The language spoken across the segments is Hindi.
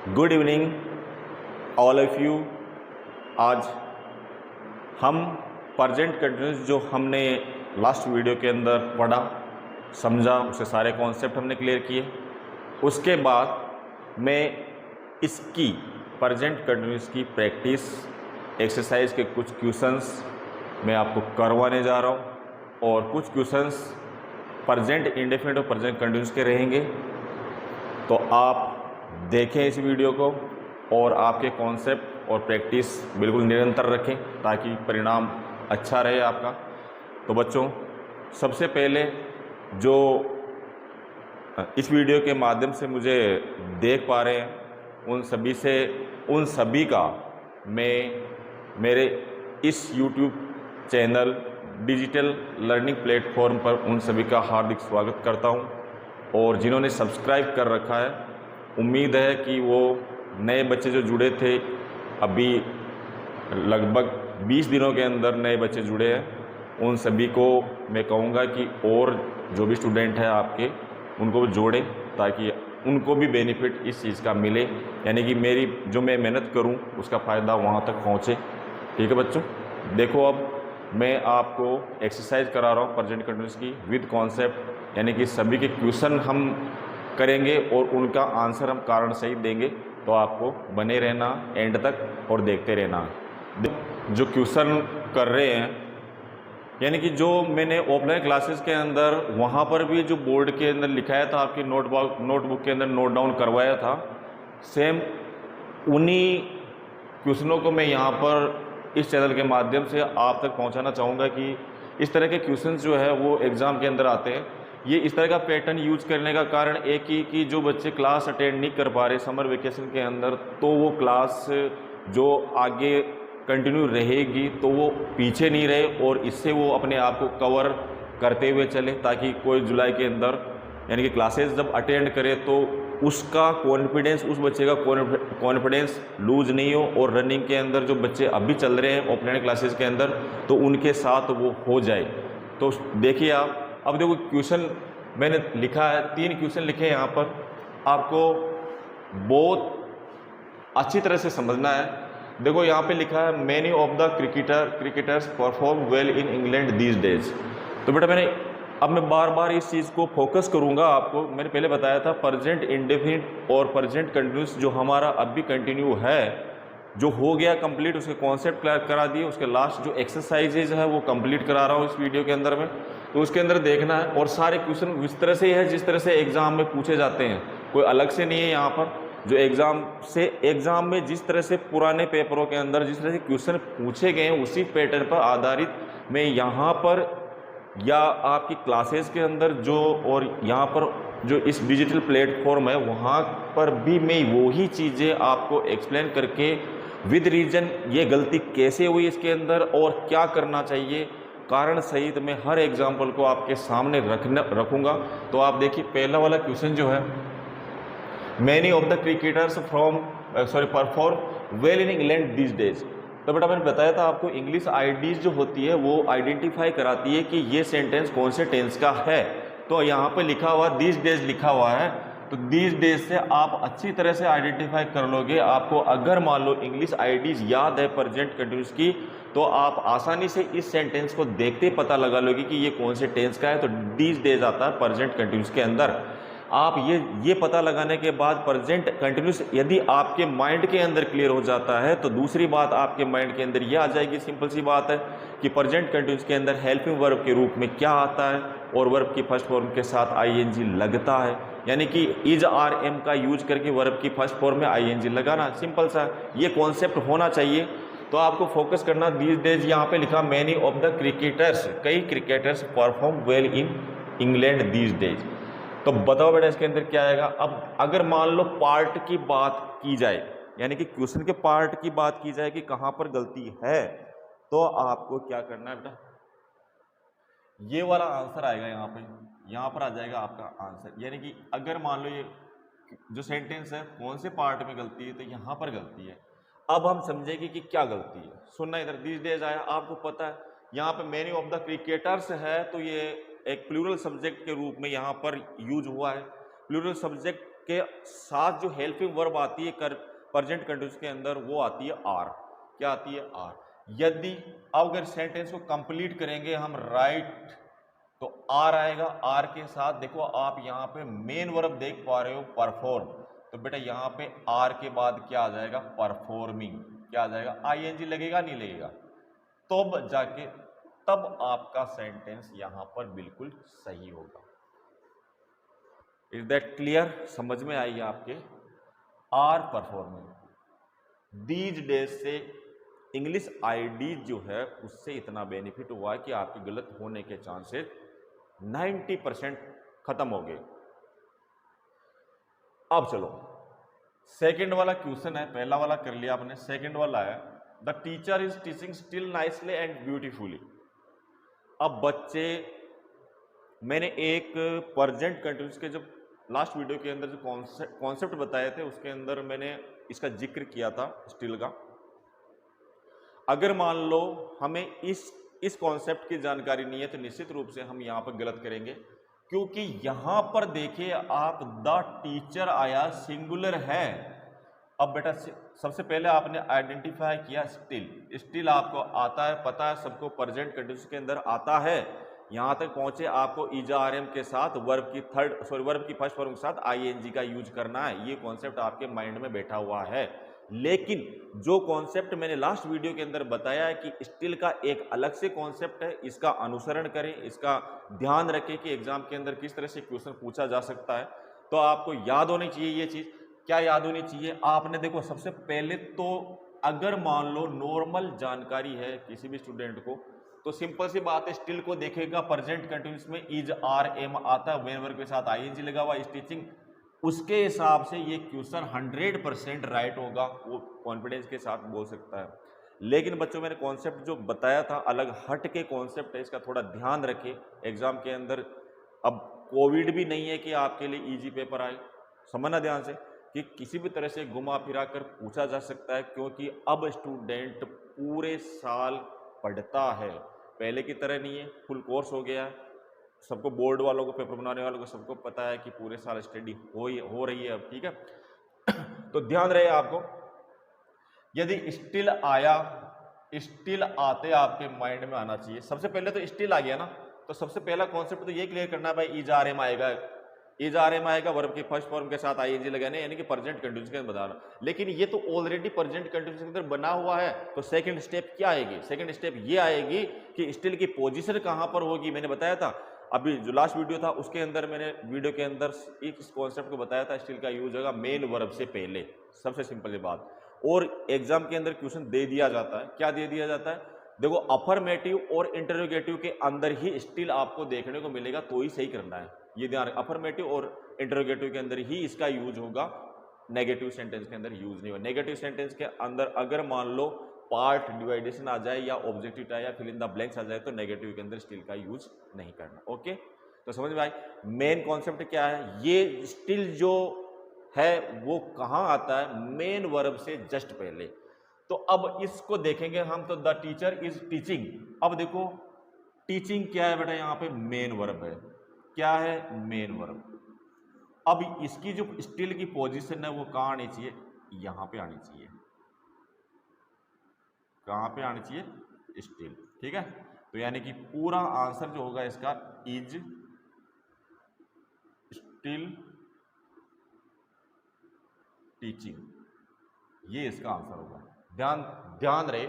Good evening all of you. आज हम प्रेजेंट कंटिन्यूस जो हमने लास्ट वीडियो के अंदर पढ़ा समझा, उसके सारे कॉन्सेप्ट हमने क्लियर किए। उसके बाद मैं इसकी प्रेजेंट कंटिन्यूस की प्रैक्टिस एक्सरसाइज के कुछ क्वेश्चंस मैं आपको करवाने जा रहा हूँ और कुछ क्वेश्चंस प्रेजेंट इंडेफिनिट और प्रेजेंट कंटिन्यूस के रहेंगे। तो आप देखें इस वीडियो को और आपके कॉन्सेप्ट और प्रैक्टिस बिल्कुल निरंतर रखें ताकि परिणाम अच्छा रहे आपका। तो बच्चों, सबसे पहले जो इस वीडियो के माध्यम से मुझे देख पा रहे हैं उन सभी का मैं मेरे इस YouTube channel digital learning platform पर उन सभी का हार्दिक स्वागत करता हूं। और जिन्होंने सब्सक्राइब कर रखा है, उम्मीद है कि वो नए बच्चे जो जुड़े थे, अभी लगभग 20 दिनों के अंदर नए बच्चे जुड़े हैं, उन सभी को मैं कहूँगा कि और जो भी स्टूडेंट है आपके उनको जोड़ें ताकि उनको भी बेनिफिट इस चीज़ का मिले, यानी कि मेरी जो मैं मेहनत करूं उसका फ़ायदा वहां तक पहुंचे। ठीक है बच्चों, देखो अब मैं आपको एक्सरसाइज करा रहा हूं प्रेजेंट कंटिन्यूस की विद कॉन्सेप्ट, यानी कि सभी के क्वेश्चन हम करेंगे और उनका आंसर हम कारण सहित देंगे। तो आपको बने रहना एंड तक और देखते रहना। जो क्वेश्चन कर रहे हैं, यानी कि जो मैंने ऑफलाइन क्लासेस के अंदर वहाँ पर भी जो बोर्ड के अंदर लिखाया था, आपकी नोटबुक के अंदर नोट डाउन करवाया था, सेम उन्हीं क्वेश्चनों को मैं यहाँ पर इस चैनल के माध्यम से आप तक पहुँचाना चाहूँगा कि इस तरह के क्वेश्चंस जो है वो एग्ज़ाम के अंदर आते हैं। ये इस तरह का पैटर्न यूज करने का कारण एक ही कि जो बच्चे क्लास अटेंड नहीं कर पा रहे समर वेकेशन के अंदर, तो वो क्लास जो आगे कंटिन्यू रहेगी तो वो पीछे नहीं रहे और इससे वो अपने आप को कवर करते हुए चले, ताकि कोई जुलाई के अंदर यानी कि क्लासेस जब अटेंड करे तो उसका कॉन्फिडेंस, उस बच्चे का कॉन्फिडेंस लूज नहीं हो और रनिंग के अंदर जो बच्चे अभी चल रहे हैं ऑफलाइन क्लासेस के अंदर तो उनके साथ वो हो जाए। तो देखिए आप, अब देखो क्वेश्चन मैंने लिखा है, 3 क्वेश्चन लिखे हैं यहाँ पर, आपको बहुत अच्छी तरह से समझना है। देखो यहाँ पे लिखा है many of the cricketers perform well in England these days. तो बेटा अब मैं बार बार इस चीज़ को फोकस करूँगा। आपको मैंने पहले बताया था प्रेजेंट इंडेफिनिट और प्रेजेंट कंटिन्यूस जो हमारा अब भी कंटिन्यू है, जो हो गया कंप्लीट, उसके कॉन्सेप्ट क्लियर करा दिए, उसके लास्ट जो एक्सरसाइजेज है वो कंप्लीट करा रहा हूँ इस वीडियो के अंदर में। तो उसके अंदर देखना है और सारे क्वेश्चन इस तरह से ही है जिस तरह से एग्जाम में पूछे जाते हैं, कोई अलग से नहीं है। यहाँ पर जो एग्जाम में जिस तरह से पुराने पेपरों के अंदर जिस तरह से क्वेश्चन पूछे गए हैं उसी पैटर्न पर आधारित मैं यहाँ पर या आपकी क्लासेस के अंदर जो और यहाँ पर जो इस डिजिटल प्लेटफॉर्म है वहाँ पर भी मैं वही चीज़ें आपको एक्सप्लेन करके विद रीजन ये गलती कैसे हुई इसके अंदर और क्या करना चाहिए, कारण सहित मैं हर एग्जाम्पल को आपके सामने रखूँगा। तो आप देखिए पहला वाला क्वेश्चन जो है, many of the cricketers perform well in England these days. तो बेटा मैंने बताया था आपको इंग्लिश आईडीज जो होती है वो आइडेंटिफाई कराती है कि ये सेंटेंस कौन से टेंस का है। तो यहाँ पे लिखा हुआ दीज डेज लिखा हुआ है, तो दीज डेज से आप अच्छी तरह से आइडेंटिफाई कर लोगे। आपको अगर मान लो इंग्लिश आईडीज याद है प्रेजेंट कंटिन्यूस की, तो आप आसानी से इस सेंटेंस को देखते पता लगा लोगे कि ये कौन से टेंस का है। तो दीज डेज आता है प्रेजेंट कंटिन्यूस के अंदर। आप ये पता लगाने के बाद प्रेजेंट कंटिन्यूस यदि आपके माइंड के अंदर क्लियर हो जाता है तो दूसरी बात आपके माइंड के अंदर ये आ जाएगी, सिंपल सी बात है कि प्रेजेंट कंटिन्यूस के अंदर हेल्पिंग वर्ब के रूप में क्या आता है और वर्ब की फर्स्ट फॉर्म के साथ आईएनजी लगता है, यानी कि इज आर एम का यूज करके वर्ब की फर्स्ट फॉर्म में आईएनजी लगाना। सिंपल सा ये कॉन्सेप्ट होना चाहिए। तो आपको फोकस करना दीज डेज, यहाँ पे लिखा मैनी ऑफ द क्रिकेटर्स, कई cricketers perform well in England these days. तो बताओ बेटा इसके अंदर क्या आएगा। अब अगर मान लो पार्ट की बात की जाए, यानी कि क्वेश्चन के पार्ट की बात की जाए कि कहां पर गलती है, तो आपको क्या करना है बेटा, ये वाला आंसर आएगा यहाँ पर आ जाएगा आपका आंसर। यानी कि अगर मान लो ये जो सेंटेंस है कौन से पार्ट में गलती है, तो यहाँ पर गलती है। अब हम समझेंगे कि क्या गलती है। सुनना इधर, दीज डेज आया, आपको पता है यहाँ पे मैनी ऑफ द क्रिकेटर्स है, तो ये एक प्लूरल सब्जेक्ट के रूप में यहाँ पर यूज हुआ है। प्लूरल सब्जेक्ट के साथ जो हेल्पिंग वर्ब आती है प्रेजेंट कंटिन्यूस के अंदर, वो आती है आर। क्या आती है? आर। यदि अब अगर सेंटेंस को कंप्लीट करेंगे हम राइट, तो आर आएगा। आर के साथ देखो आप यहाँ पे मेन वर्ब देख पा रहे हो, परफॉर्म। तो बेटा यहाँ पे आर के बाद क्या आ जाएगा? परफॉर्मिंग। क्या आ जाएगा? आईएनजी लगेगा, नहीं लगेगा? तब जाके तब आपका सेंटेंस यहां पर बिल्कुल सही होगा। Is that clear? समझ में आई आपके? Are performing. दीज डेज से इंग्लिश आईडी जो है उससे इतना बेनिफिट हुआ है कि आपके गलत होने के चांसेस 90% खत्म हो गए। अब चलो सेकंड वाला क्वेश्चन है, पहला वाला कर लिया आपने, सेकंड वाला है the teacher is teaching still nicely and beautifully. अब बच्चे, मैंने एक प्रेजेंट कंटिन्यूस के जब लास्ट वीडियो के अंदर जो कॉन्सेप्ट बताए थे उसके अंदर मैंने इसका जिक्र किया था स्टिल का। अगर मान लो हमें इस कॉन्सेप्ट की जानकारी नहीं है तो निश्चित रूप से हम यहां पर गलत करेंगे, क्योंकि यहां पर देखिए आप द टीचर आया, सिंगुलर है। अब बेटा सबसे पहले आपने आइडेंटिफाई किया स्टिल। स्टिल आपको आता है, पता है सबको, प्रेजेंट कंटिन्यूस के अंदर आता है। यहां तक पहुंचे आपको ईजाआरएम के साथ वर्ब की फर्स्ट फॉर्म के साथ आईएनजी का यूज करना है। ये कॉन्सेप्ट आपके माइंड में बैठा हुआ है। लेकिन जो कॉन्सेप्ट मैंने लास्ट वीडियो के अंदर बताया है कि स्टिल का एक अलग से कॉन्सेप्ट है, इसका अनुसरण करें, इसका ध्यान रखें कि एग्जाम के अंदर किस तरह से क्वेश्चन पूछा जा सकता है। तो आपको याद होनी चाहिए ये चीज। क्या याद होनी चाहिए? आपने देखो सबसे पहले तो अगर मान लो नॉर्मल जानकारी है किसी भी स्टूडेंट को, तो सिंपल सी बात है, स्टिल को देखेगा प्रेजेंट कंटिन्यूस में इज आर एम आता है, वेन वर्ब के साथ आईएनजी लगा हुआ, इज टीचिंग, उसके हिसाब से ये क्वेश्चन 100% राइट होगा, वो कॉन्फिडेंस के साथ बोल सकता है। लेकिन बच्चों मैंने कॉन्सेप्ट जो बताया था अलग हट के कॉन्सेप्ट है, इसका थोड़ा ध्यान रखें एग्जाम के अंदर। अब कोविड भी नहीं है कि आपके लिए इजी पेपर आए, समझना ध्यान से कि किसी भी तरह से घुमा फिरा कर पूछा जा सकता है, क्योंकि अब स्टूडेंट पूरे साल पढ़ता है, पहले की तरह नहीं है, फुल कोर्स हो गया है। सबको, बोर्ड वालों को, पेपर बनाने वालों को सबको पता है कि पूरे साल स्टडी हो रही है अब, ठीक है। तो ध्यान रहे आपको, यदि स्टिल आया, स्टिल आते आपके माइंड में आना चाहिए सबसे पहले तो स्टिल आ गया ना, तो सबसे पहला कॉन्सेप्ट तो ये क्लियर करना है भाई, इज आर एम आएगा, इज आर एम आएगा, वर्ब के फर्स्ट फॉर्म के साथ आईएनजी लगाने, यानी कि प्रेजेंट कंटिन्यूस के अंदर बताना। लेकिन ये तो ऑलरेडी प्रेजेंट कंटिन्यूस के अंदर बना हुआ है, तो सेकंड स्टेप क्या आएगी? सेकंड स्टेप ये आएगी कि स्टिल की पोजीशन कहां पर होगी। मैंने बताया था अभी जो लास्ट वीडियो था उसके अंदर, मैंने वीडियो के अंदर इस कॉन्सेप्ट को बताया था, स्टिल का यूज होगा मेन वर्ब से पहले, सबसे सिंपल बात। और एग्जाम के अंदर क्वेश्चन दे दिया जाता है, क्या दे दिया जाता है? देखो अफर्मेटिव और इंटरोगेटिव के अंदर ही स्टिल आपको देखने को मिलेगा, तो ही सही करना है, ये ध्यान। अफर्मेटिव और इंटरोगेटिव के अंदर ही इसका यूज होगा, नेगेटिव सेंटेंस के अंदर यूज नहीं होगा। नेगेटिव सेंटेंस के अंदर अगर मान लो पार्ट डिवाइडेशन आ जाए या ऑब्जेक्टिव या फिल इन द ब्लैंक्स आ जाए, तो नेगेटिव के अंदर स्टिल का यूज नहीं करना। ओके, तो समझ में आई? मेन कॉन्सेप्ट क्या है? ये स्टिल जो है वो कहां आता है? मेन वर्ब से जस्ट पहले। तो अब इसको देखेंगे हम, तो द टीचर इज टीचिंग। अब देखो टीचिंग क्या है बेटा? यहां पे मेन वर्ब है। क्या है? Main verb. अब इसकी जो स्टिल की पोजीशन है वो कहां आनी चाहिए? यहां पे आनी चाहिए। कहां पे आनी चाहिए? स्टिल, ठीक है। तो यानी कि पूरा आंसर जो होगा इसका इज स्टिल टीचिंग, ये इसका आंसर होगा। ध्यान रहे,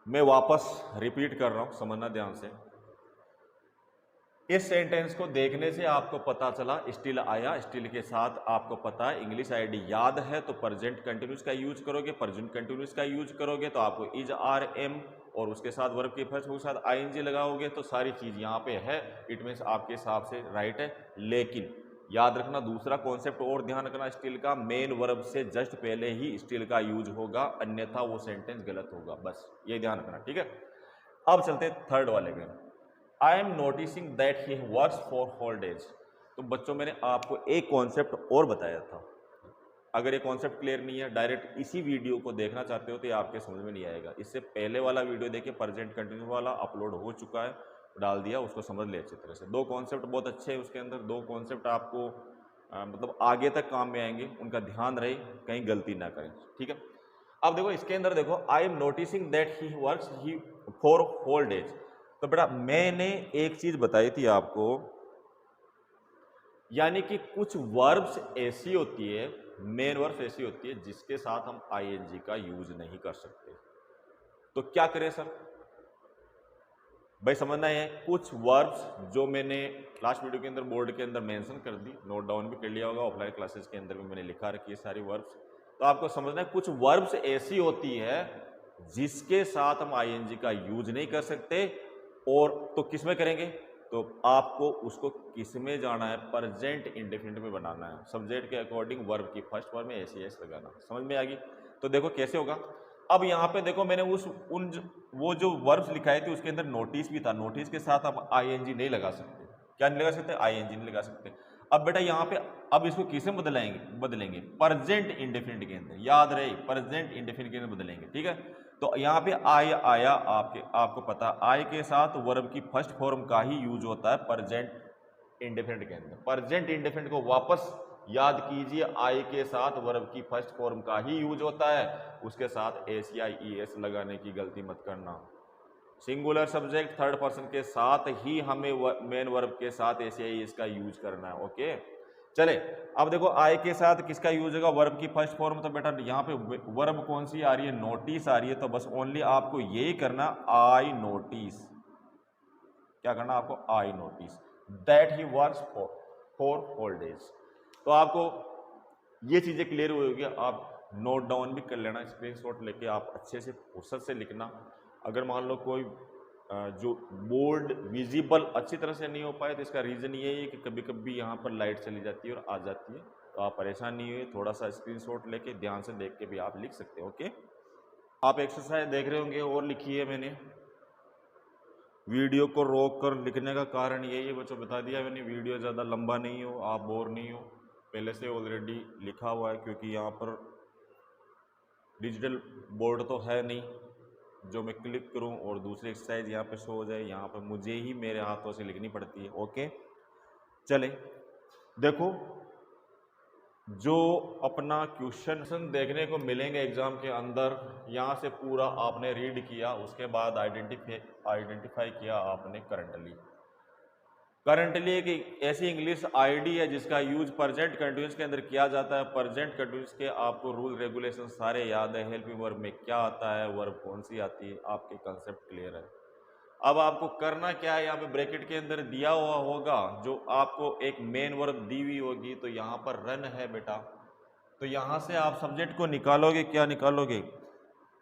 मैं वापस रिपीट कर रहा हूं, समझना ध्यान से। इस सेंटेंस को देखने से आपको पता चला स्टिल आया, स्टिल के साथ आपको पता है इंग्लिश आईडी याद है, तो प्रेजेंट कंटिन्यूस का यूज करोगे, प्रेजेंट कंटिन्यूस का यूज करोगे तो आपको इज आर एम और उसके साथ वर्ब के फर्स्ट के साथ आईएनजी लगाओगे, तो सारी चीज यहाँ पे है, इट मीन्स आपके हिसाब से राइट है। लेकिन याद रखना दूसरा कॉन्सेप्ट और ध्यान रखना, स्टिल का मेन वर्ब से जस्ट पहले ही स्टिल का यूज होगा, अन्यथा वो सेंटेंस गलत होगा, बस ये ध्यान रखना, ठीक है। अब चलते थर्ड वाले में, आई am noticing that he works for holidays. तो बच्चों मैंने आपको एक कॉन्सेप्ट और बताया था, अगर ये कॉन्सेप्ट क्लियर नहीं है डायरेक्ट इसी वीडियो को देखना चाहते हो तो ये आपके समझ में नहीं आएगा। इससे पहले वाला वीडियो देखिए, प्रेजेंट कंटिन्यूस वाला अपलोड हो चुका है, डाल दिया, उसको समझ लिया अच्छी तरह से। दो कॉन्सेप्ट बहुत अच्छे हैं उसके अंदर, दो कॉन्सेप्ट आपको मतलब आगे तक काम में आएंगे, उनका ध्यान रहे कहीं गलती ना करें, ठीक है। अब देखो इसके अंदर देखो, I am noticing that he works he for whole days. तो बेटा मैंने एक चीज बताई थी आपको, यानी कि कुछ वर्ब्स ऐसी होती है, मेन वर्ब्स ऐसी होती है जिसके साथ हम आईएनजी का यूज नहीं कर सकते। तो क्या करें सर? भाई समझना है, कुछ वर्ब्स जो मैंने लास्ट वीडियो के अंदर बोर्ड के अंदर मेंशन कर दी, नोट डाउन भी कर लिया होगा, ऑफलाइन क्लासेस के अंदर भी मैंने लिखा रखी है सारी वर्ब्स। तो आपको समझना है कुछ वर्ब्स ऐसी होती है जिसके साथ हम आईएनजी का यूज नहीं कर सकते, और तो किस में करेंगे? तो आपको उसको किस में जाना है? प्रेजेंट इंडेफिनिट में बनाना है। सब्जेक्ट के अकॉर्डिंग वर्ब की फर्स्ट फॉर्म में एस लगाना। समझ में आ गई? तो देखो कैसे होगा। अब यहाँ पे देखो मैंने वो जो वर्ब्स लिखाए थे उसके अंदर नोटिस भी था, नोटिस के साथ आप आईएनजी नहीं लगा सकते। क्या नहीं लगा सकते? आईएनजी नहीं लगा सकते। अब बेटा यहाँ पे अब इसको किसमें बदलेंगे प्रेजेंट इंडेफिनिट के अंदर। याद रहे, प्रेजेंट इंडेफिनिट के अंदर बदलेंगे, ठीक है। तो यहाँ पे आई आया, आपको पता आई के साथ वर्ब की फर्स्ट फॉर्म का ही यूज होता है प्रेजेंट इंडेफिनिट के अंदर। प्रेजेंट इंडेफिनिट को वापस याद कीजिए, आई के साथ वर्ब की फर्स्ट फॉर्म का ही यूज होता है, उसके साथ एस या ईएस लगाने की गलती मत करना। सिंगुलर सब्जेक्ट थर्ड पर्सन के साथ ही हमें मेन वर्ब के साथ एस या ईएस का यूज करना है, ओके। चले अब देखो आई के साथ किसका यूज होगा? वर्ब की फर्स्ट फॉर्म। तो बेटा यहाँ पे वर्ब कौन सी आ रही है? नोटिस आ रही है। तो बस ओनली आपको यही करना, आई नोटिस। क्या करना आपको? I notice that he works for whole days. तो आपको ये चीजें क्लियर हुई होगी। आप नोट डाउन भी कर लेना, स्क्रीनशॉट लेके आप अच्छे से फुर्सत से लिखना। अगर मान लो कोई जो बोर्ड विजिबल अच्छी तरह से नहीं हो पाए तो इसका रीज़न ये है कि कभी कभी यहाँ पर लाइट चली जाती है और आ जाती है, तो आप परेशान नहीं हुए, थोड़ा सा स्क्रीनशॉट लेके ध्यान से देख के भी आप लिख सकते हो, ओके। आप एक्सरसाइज देख रहे होंगे और लिखी है मैंने, वीडियो को रोक कर लिखने का कारण यही है बच्चों, बता दिया मैंने, वीडियो ज़्यादा लंबा नहीं हो, आप बोर नहीं हो, पहले से ऑलरेडी लिखा हुआ है। क्योंकि यहाँ पर डिजिटल बोर्ड तो है नहीं जो मैं क्लिक करूं और दूसरी एक्सरसाइज यहाँ पे शो हो जाए, यहाँ पे मुझे ही मेरे हाथों से लिखनी पड़ती है, ओके। चले देखो, जो अपना क्वेश्चन देखने को मिलेंगे एग्जाम के अंदर, यहाँ से पूरा आपने रीड किया, उसके बाद आइडेंटिफाई किया आपने करंटली एक ऐसी इंग्लिश आईडी है जिसका यूज प्रेजेंट कंटिन्यूस के अंदर किया जाता है। प्रेजेंट कंटिन्यूस के आपको रूल रेगुलेशन सारे याद है, हेल्पिंग वर्ब में क्या आता है, वर्ब कौन सी आती है, आपके कंसेप्ट क्लियर है। अब आपको करना क्या है, यहाँ पे ब्रैकेट के अंदर दिया हुआ होगा जो आपको एक मेन वर्ब दी हुई होगी, तो यहाँ पर रन है बेटा, तो यहाँ से आप सब्जेक्ट को निकालोगे, क्या निकालोगे?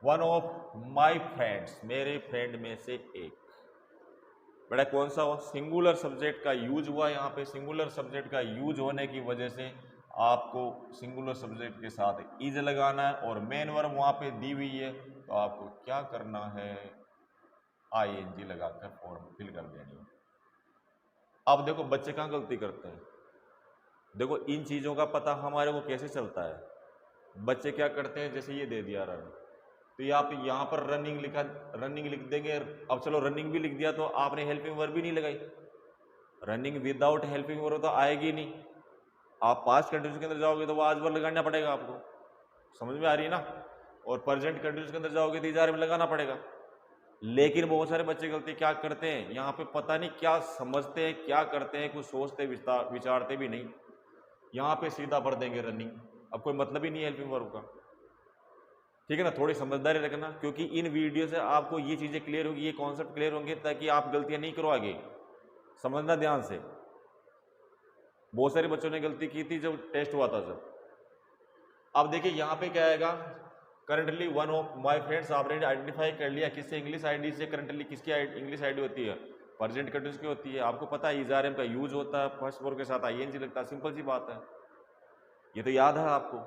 वन ऑफ माई फ्रेंड्स, मेरे फ्रेंड में से एक। बेटा कौन सा हो? सिंगुलर सब्जेक्ट का यूज हुआ यहाँ पे। सिंगुलर सब्जेक्ट का यूज होने की वजह से आपको सिंगुलर सब्जेक्ट के साथ इज लगाना है, और मेन वर्ब वहाँ पे दी हुई है, तो आपको क्या करना है? आईएनजी लगाकर फॉर्म फिल कर देनी है। अब देखो बच्चे कहाँ गलती करते हैं, देखो इन चीज़ों का पता हमारे को कैसे चलता है। बच्चे क्या करते हैं, जैसे ये दे दिया रन, तो यहाँ पर रनिंग लिख देंगे। अब चलो रनिंग भी लिख दिया तो आपने हेल्पिंग वर्ब भी नहीं लगाई, रनिंग विदाउट हेल्पिंग वर्ब तो आएगी नहीं। आप पास्ट कंटिन्यूस के अंदर जाओगे तो वो आज वर्ब लगाना पड़ेगा आपको, समझ में आ रही है ना। और प्रेजेंट कंटिन्यूस के अंदर जाओगे तो इजार में लगाना पड़ेगा। लेकिन बहुत सारे बच्चे गलती क्या करते हैं, यहाँ पे पता नहीं क्या समझते हैं, क्या करते हैं, कुछ सोचते विचारते भी नहीं, यहाँ पे सीधा भर देंगे रनिंग। अब कोई मतलब ही नहीं है हेल्पिंग वर्ब का, ठीक है ना। थोड़ी समझदारी रखना, क्योंकि इन वीडियो से आपको ये चीज़ें क्लियर होगी, ये कॉन्सेप्ट क्लियर होंगे, ताकि आप गलतियां नहीं करो आगे। समझना ध्यान से। बहुत सारे बच्चों ने गलती की थी जब टेस्ट हुआ था जब। अब देखिए यहाँ पे क्या आएगा, currently one of my friends, आपने आइडेंटिफाई कर लिया किससे? इंग्लिश आईडी से। करंटली किसकी इंग्लिश आईडी होती है? प्रेजेंट कंटिन्यूस की होती है। आपको पता है इज़ारएम का यूज होता है, फर्स्ट वर्ब के साथ आईएनजी लगता है, सिंपल सी बात है, ये तो याद है आपको,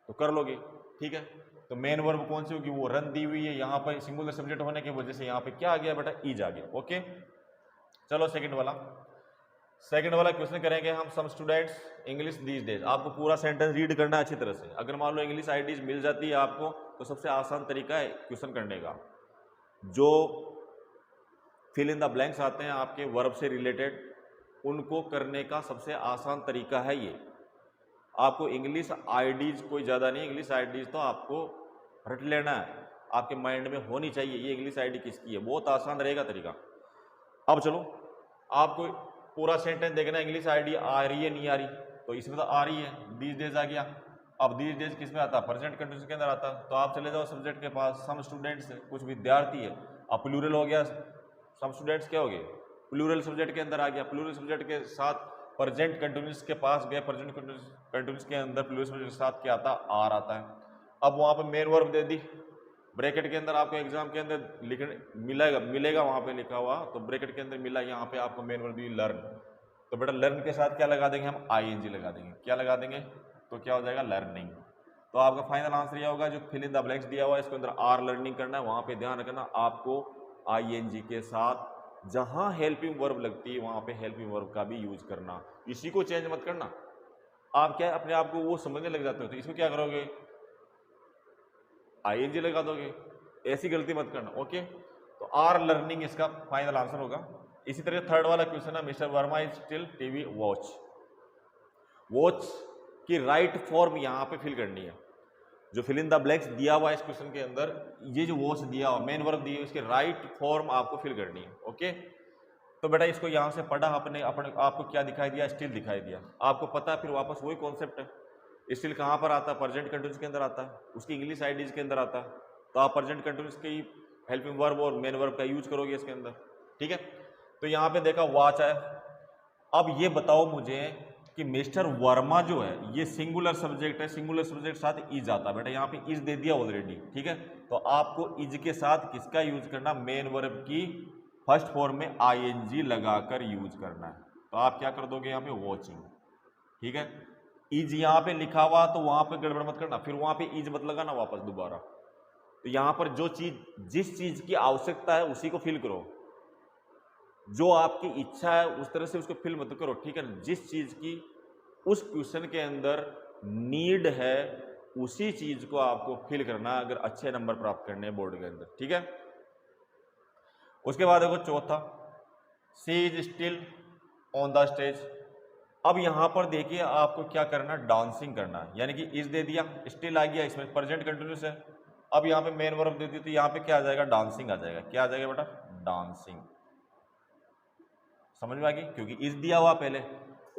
तो कर लोगे, ठीक है। तो मेन वर्ब कौन सी होगी? वो रन दी हुई है, यहाँ पर सिंगुलर सब्जेक्ट होने की वजह से यहाँ पे क्या आ गया बेटा? ईज आ गया, ओके। चलो सेकंड वाला क्वेश्चन करेंगे हम। Some students English these days. आपको पूरा सेंटेंस रीड करना है अच्छी तरह से। अगर मान लो इंग्लिश आईडीज मिल जाती है आपको, तो सबसे आसान तरीका है क्वेश्चन करने का, जो फिल इन द ब्लैंक्स आते हैं आपके वर्ब से रिलेटेड, उनको करने का सबसे आसान तरीका है ये। आपको इंग्लिश आईडीज कोई ज़्यादा नहीं, इंग्लिश आईडीज तो आपको रट लेना है, आपके माइंड में होनी चाहिए ये इंग्लिश आईडी किसकी है, बहुत आसान रहेगा तरीका। अब चलो आपको पूरा सेंटेंस देखना है, इंग्लिश आईडी आ रही है नहीं आ रही, तो इसमें तो आ रही है, दीज डेज आ गया। अब दीज डेज किस में आता है, प्रेजेंट कंटीन्यूअस के अंदर आता है। तो आप चले जाओ सब्जेक्ट के पास, सम स्टूडेंट्स है, कुछ विद्यार्थी है, अब प्लूरल हो गया, सम स्टूडेंट्स क्या हो गए, प्लूरल सब्जेक्ट के अंदर आ गया, प्लूरल सब्जेक्ट के साथ प्रेजेंट कंटीन्यूअस के पास गए, प्रेजेंट कंटीन्यूअस के अंदर प्लूरल सब्जेक्ट के साथ क्या आता है, आर आता है। अब वहाँ पे मेन वर्ब दे दी, ब्रैकेट के अंदर आपको एग्जाम के अंदर लिखने मिलेगा वहाँ पे लिखा हुआ, तो ब्रैकेट के अंदर मिला, यहाँ पे आपको मेन वर्ब दी लर्न। तो बेटा लर्न के साथ क्या लगा देंगे हम, आईएनजी लगा देंगे, क्या लगा देंगे, तो क्या हो जाएगा, लर्निंग। तो आपका फाइनल आंसर यह होगा जो फिल इन द ब्लैंक्स दिया हुआ है इसके अंदर आर लर्निंग करना है, वहाँ पे ध्यान रखना आपको आईएनजी के साथ जहाँ हेल्पिंग वर्ब लगती है वहाँ पे हेल्पिंग वर्ब का भी यूज करना, इसी को चेंज मत करना। आप क्या अपने आप को वो समझने लग जाते हो, तो इसमें क्या करोगे, आईएनजी लगा दोगे, ऐसी गलती मत करना। ओके, तो आर लर्निंग इसका फाइनल आंसर होगा। इसी तरह थर्ड वाला क्वेश्चन है, mister Verma is still TV watch. Watch की राइट फॉर्म यहाँ पे फिल करनी है, जो फिल इन द ब्लैंक्स दिया हुआ है इस क्वेश्चन के अंदर, ये जो वॉच दिया हुआ मेन वर्ब दी है उसकी राइट फॉर्म आपको फिल करनी है। ओके, तो बेटा इसको यहाँ से पढ़ा अपने आपको क्या दिखाई दिया, स्टिल दिखाई दिया, आपको पता है, फिर वापस वही कॉन्सेप्ट है, स्टिल कहाँ पर आता है, प्रेजेंट कंटीन्यूअस के अंदर आता है, उसकी इंग्लिश आईडीज के अंदर आता है, तो आप प्रेजेंट कंटीन्यूअस की हेल्पिंग वर्ब और मेन वर्ब का यूज करोगे इसके अंदर। ठीक है, तो यहाँ पे देखा वॉच है। अब ये बताओ मुझे कि मिस्टर वर्मा जो है ये सिंगुलर सब्जेक्ट है, सिंगुलर सब्जेक्ट साथ इज आता है, बेटा यहाँ पे इज दे दिया ऑलरेडी। ठीक है, तो आपको इज के साथ किसका यूज करना, मेन वर्ब की फर्स्ट फॉर्म में आईएनजी लगाकर यूज करना है। तो आप क्या कर दोगे यहाँ पे, वॉचिंग। ठीक है, इज यहाँ पे लिखा हुआ तो वहां पे गड़बड़ मत करना, फिर वहां पे इज मत लगाना वापस दोबारा। तो यहाँ पर जो चीज जिस चीज की आवश्यकता है उसी को फिल करो, जो आपकी इच्छा है उस तरह से उसको फिल मत करो। ठीक है, जिस चीज की उस क्वेश्चन के अंदर नीड है उसी चीज को आपको फिल करना अगर अच्छे नंबर प्राप्त करने हैं बोर्ड के अंदर। ठीक है, उसके बाद देखो चौथा, she is still on the stage. अब यहां पर देखिए आपको क्या करना, डांसिंग करना है, यानी कि इज दे दिया, स्टिल आ गया, इसमें प्रेजेंट कंटीन्यूअस है। अब यहाँ पे मेन वर्ब दे दी तो यहाँ पे क्या आ जाएगा, डांसिंग आ जाएगा। क्या आ जाएगा बेटा, डांसिंग। समझ में आ गई, क्योंकि इज दिया हुआ पहले।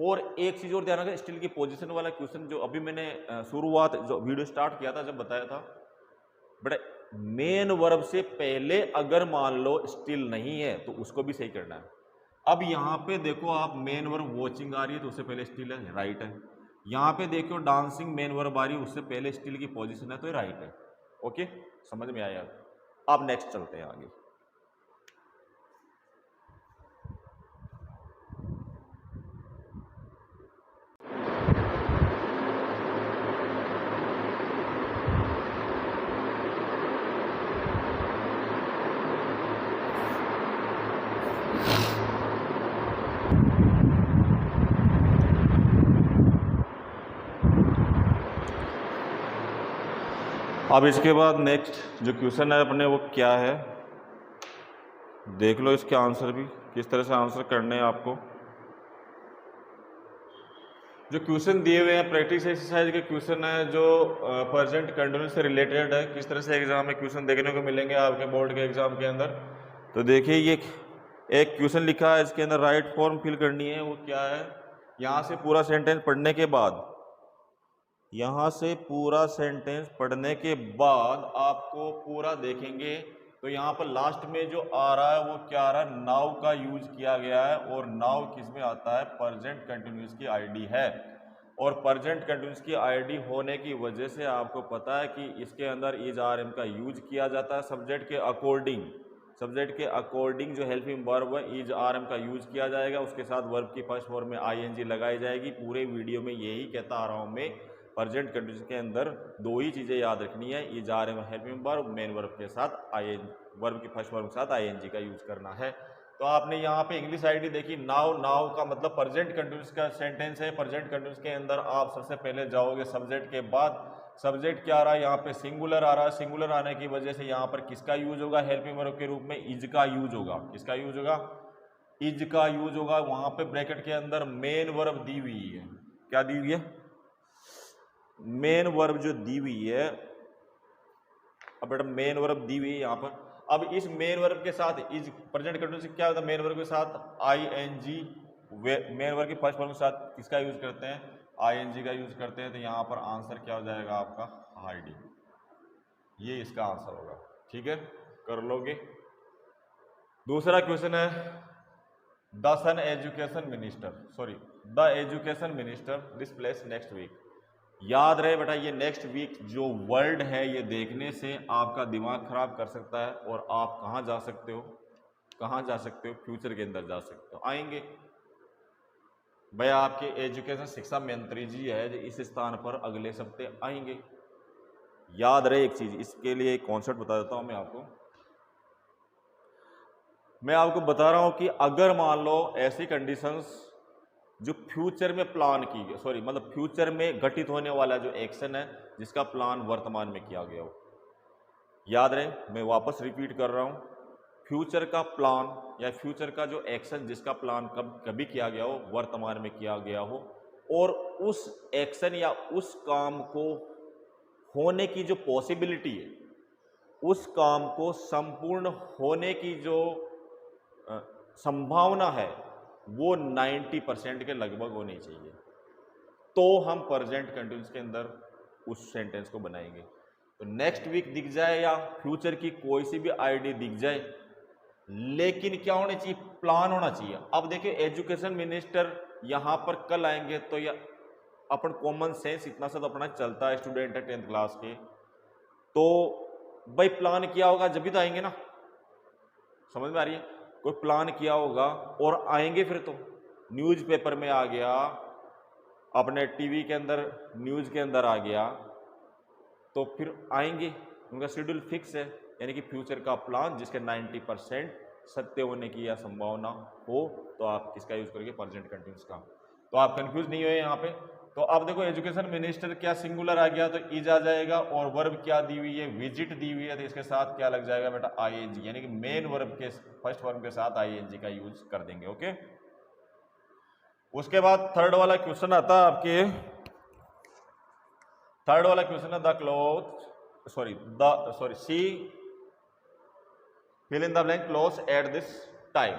और एक चीज और ध्यान रखना, स्टिल की पोजीशन वाला क्वेश्चन जो अभी मैंने शुरुआत जो वीडियो स्टार्ट किया था जब बताया था, बेटा मेन वर्ब से पहले अगर मान लो स्टिल नहीं है तो उसको भी सही करना है। अब यहाँ पे देखो आप मेन वर्ब वॉचिंग आ रही है तो उससे पहले स्टिल है, राइट है। यहाँ पे देखो डांसिंग मेन वर्ब आ रही है उससे पहले स्टिल की पोजीशन है तो ये राइट है। ओके, समझ में आया। अब नेक्स्ट चलते हैं आगे। अब इसके बाद नेक्स्ट जो क्वेश्चन है अपने वो क्या है, देख लो इसके आंसर भी किस तरह से आंसर करने हैं आपको। जो क्वेश्चन दिए हुए हैं प्रैक्टिस एक्सरसाइज के क्वेश्चन है जो प्रेजेंट कंटीन्यूअस से रिलेटेड है, किस तरह से एग्जाम में क्वेश्चन देखने को मिलेंगे आपके बोर्ड के एग्जाम के अंदर। तो देखिए ये एक क्वेश्चन लिखा है, इसके अंदर राइट फॉर्म फिल करनी है, वो क्या है, यहाँ से पूरा सेंटेंस पढ़ने के बाद, यहाँ से पूरा सेंटेंस पढ़ने के बाद आपको पूरा देखेंगे तो यहाँ पर लास्ट में जो आ रहा है वो क्या आ रहा है, नाउ का यूज किया गया है। और नाउ किस में आता है, प्रेजेंट कंटीन्यूअस की आईडी है। और प्रेजेंट कंटीन्यूअस की आईडी होने की वजह से आपको पता है कि इसके अंदर इज आर एम का यूज किया जाता है सब्जेक्ट के अकॉर्डिंग। सब्जेक्ट के अकॉर्डिंग जो हेल्पिंग वर्ब है इज आर एम का यूज किया जाएगा, उसके साथ वर्ब की फर्स्ट फॉर्म में आईएनजी लगाई जाएगी। पूरे वीडियो में यही कहता आ रहा हूँ मैं, प्रेजेंट कंटीन्यूअस के अंदर दो ही चीज़ें याद रखनी है, is R am helping verb, main verb के साथ आईएन वर्ब की फर्स्ट वर्ब के साथ आईएनजी का यूज करना है। तो आपने यहाँ पे इंग्लिश आईडी देखी, नाउ। नाउ का मतलब प्रेजेंट कंटीन्यूअस का सेंटेंस है। प्रेजेंट कंटीन्यूअस के अंदर आप सबसे पहले जाओगे सब्जेक्ट के बाद सब्जेक्ट क्या आ रहा है, यहाँ पे सिंगुलर आ रहा है। सिंगुलर आने की वजह से यहाँ पर किसका यूज होगा, हेल्पिंग वर्ब के रूप में इज का यूज होगा। किसका यूज होगा, इज का यूज होगा। वहां पे ब्रैकेट के अंदर मेन वर्ब दी हुई है। क्या दी हुई है, मेन वर्ब जो दी हुई है। अब बेटा मेन वर्ब दी हुई है यहाँ पर। अब इस मेन वर्ब के साथ इज प्रेजेंट कंटिन्यूस क्या होता है, मेन वर्ब के साथ आईएनजी, मेन वर्ब की फर्स्ट फॉर्म के साथ किसका यूज करते हैं, आईएनजी का यूज करते हैं। तो यहाँ पर आंसर क्या हो जाएगा आपका, हाइडिंग। ये इसका आंसर होगा। ठीक है, कर लोगे। दूसरा क्वेश्चन है, the son education minister, sorry the education minister this place next week. याद रहे बेटा, ये नेक्स्ट वीक जो वर्ड है ये देखने से आपका दिमाग खराब कर सकता है और आप कहाँ जा सकते हो, कहाँ जा सकते हो, फ्यूचर के अंदर जा सकते हो। आएंगे भैया आपके एजुकेशन शिक्षा मंत्री जी है जो इस स्थान पर अगले हफ्ते आएंगे। याद रहे एक चीज, इसके लिए एक कॉन्सेप्ट बता देता हूं मैं आपको बता रहा हूं कि अगर मान लो ऐसी कंडीशंस जो फ्यूचर में प्लान की गई, सॉरी मतलब फ्यूचर में घटित होने वाला जो एक्शन है जिसका प्लान वर्तमान में किया गया हो। याद रहे, मैं वापस रिपीट कर रहा हूं, फ्यूचर का प्लान या फ्यूचर का जो एक्शन जिसका प्लान कभी किया गया हो, वर्तमान में किया गया हो, और उस एक्शन या उस काम को होने की जो पॉसिबिलिटी है, उस काम को संपूर्ण होने की जो संभावना है वो 90% के लगभग होनी चाहिए, तो हम प्रेजेंट कंटिन्यूस के अंदर उस सेंटेंस को बनाएंगे। तो नेक्स्ट वीक दिख जाए या फ्यूचर की कोई सी भी आईडी दिख जाए, लेकिन क्या होना चाहिए, प्लान होना चाहिए। अब देखिए एजुकेशन मिनिस्टर यहां पर कल आएंगे तो या अपन कॉमन सेंस इतना सा तो अपना चलता है, स्टूडेंट है 10th क्लास के, तो भाई प्लान किया होगा जब भी तो आएंगे ना, समझ में आ रही है, कोई प्लान किया होगा और आएंगे। फिर तो न्यूज़पेपर में आ गया, अपने टीवी के अंदर न्यूज़ के अंदर आ गया, तो फिर आएंगे, उनका शेड्यूल फिक्स है। यानी कि फ्यूचर का प्लान जिसके 90% सत्य होने की या संभावना हो, तो आप किसका यूज करेंगे, प्रेजेंट कंटिन्यूस का। तो आप कंफ्यूज नहीं हुए यहाँ पे। तो अब देखो एजुकेशन मिनिस्टर क्या सिंगुलर आ गया तो इज आ जाएगा, और वर्ब क्या दी हुई है, विजिट दी हुई है, तो इसके साथ क्या लग जाएगा बेटा, आईएनजी, यानी कि मेन वर्ब के फर्स्ट फॉर्म के साथ आईएनजी का यूज कर देंगे। ओके, उसके बाद थर्ड वाला क्वेश्चन आता है आपके, थर्ड वाला क्वेश्चन है the cloth sorry see fill in the blank close at this time.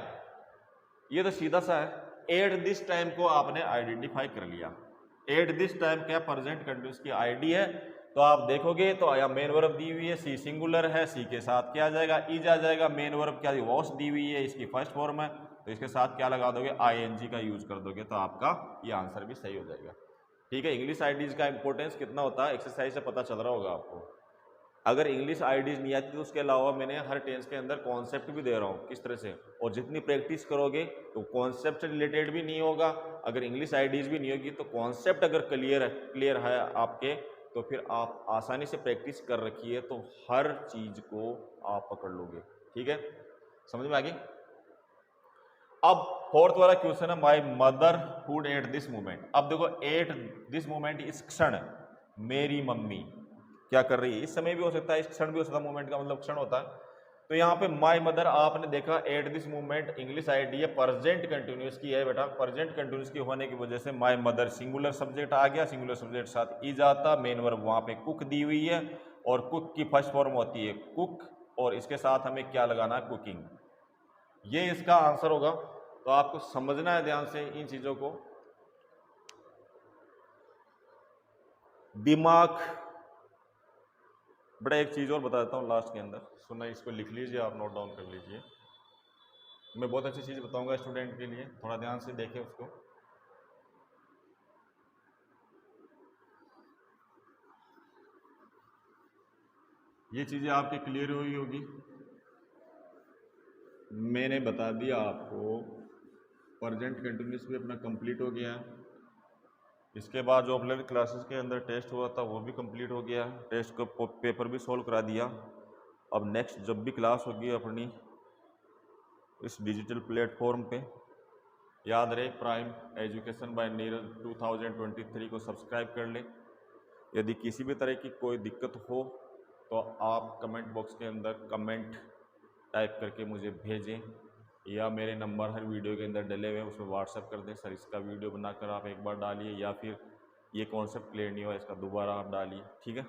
ये तो सीधा सा है, एट दिस टाइम को आपने आइडेंटिफाई कर लिया। एट दिस टाइम क्या प्रेजेंट कंटिन्यूस की आईडी है, तो आप देखोगे तो या मेन वर्ब दी हुई है, सी सिंगुलर है, सी के साथ क्या आ जाएगा, इज आ जाएगा। मेन वर्ब क्या वॉश दी हुई है, इसकी फर्स्ट फॉर्म है, तो इसके साथ क्या लगा दोगे, आईएनजी का यूज कर दोगे, तो आपका ये आंसर भी सही हो जाएगा। ठीक है, इंग्लिश आईडीज का इंपॉर्टेंस कितना होता है एक्सरसाइज से पता चल रहा होगा आपको। अगर इंग्लिश आईडीज नहीं आती तो उसके अलावा मैंने हर टेंस के अंदर कॉन्सेप्ट भी दे रहा हूँ किस तरह से, और जितनी प्रैक्टिस करोगे तो कॉन्सेप्ट से रिलेटेड भी नहीं होगा। अगर इंग्लिश आईडीज भी नहीं होगी तो कॉन्सेप्ट अगर क्लियर है आपके, तो फिर आप आसानी से प्रैक्टिस कर रखिए तो हर चीज को आप पकड़ लोगे। ठीक है, समझ में आ गई। अब फोर्थ वाला क्वेश्चन है, my mother food at this moment. अब देखो एट दिस मोमेंट, इस क्षण मेरी मम्मी क्या कर रही है, इस समय भी हो सकता है, इस क्षण भी हो सकता है, मोमेंट का मतलब क्षण होता है। तो यहाँ पे माई मदर आपने देखा at this moment, English ID है, प्रेजेंट कंटिन्यूस की है बेटा। प्रेजेंट कंटिन्यूस की होने की वजह से माई मदर सिंगुलर सब्जेक्ट आ गया, सिंगुलर सब्जेक्ट साथ इज आता, मेन वर्ब वहां पे कुक दी हुई है, और कुक की फर्स्ट फॉर्म होती है कुक, और इसके साथ हमें क्या लगाना है, कुकिंग। ये इसका आंसर होगा। तो आपको समझना है ध्यान से इन चीजों को, दिमाग। बड़ा एक चीज और बता देता हूँ लास्ट के अंदर, सुना, इसको लिख लीजिए, आप नोट डाउन कर लीजिए। मैं बहुत अच्छी चीज बताऊंगा स्टूडेंट के लिए, थोड़ा ध्यान से देखें उसको। ये चीजें आपकी क्लियर हुई होगी, मैंने बता दिया आपको। प्रेजेंट कंटिन्यूस भी अपना कंप्लीट हो गया। इसके बाद जो अपने क्लासेस के अंदर टेस्ट हुआ था वो भी कंप्लीट हो गया, टेस्ट का पेपर भी सॉल्व करा दिया। अब नेक्स्ट जब भी क्लास होगी अपनी इस डिजिटल प्लेटफॉर्म पे, याद रहे प्राइम एजुकेशन बाय नीरज 2023 को सब्सक्राइब कर ले। यदि किसी भी तरह की कोई दिक्कत हो तो आप कमेंट बॉक्स के अंदर कमेंट टाइप करके मुझे भेजें, या मेरे नंबर हर वीडियो के अंदर डले हुए हैं उसमें व्हाट्सएप कर दें, सर इसका वीडियो बनाकर आप एक बार डालिए, या फिर ये कॉन्सेप्ट क्लियर नहीं हुआ इसका दोबारा आप डालिए, ठीक है।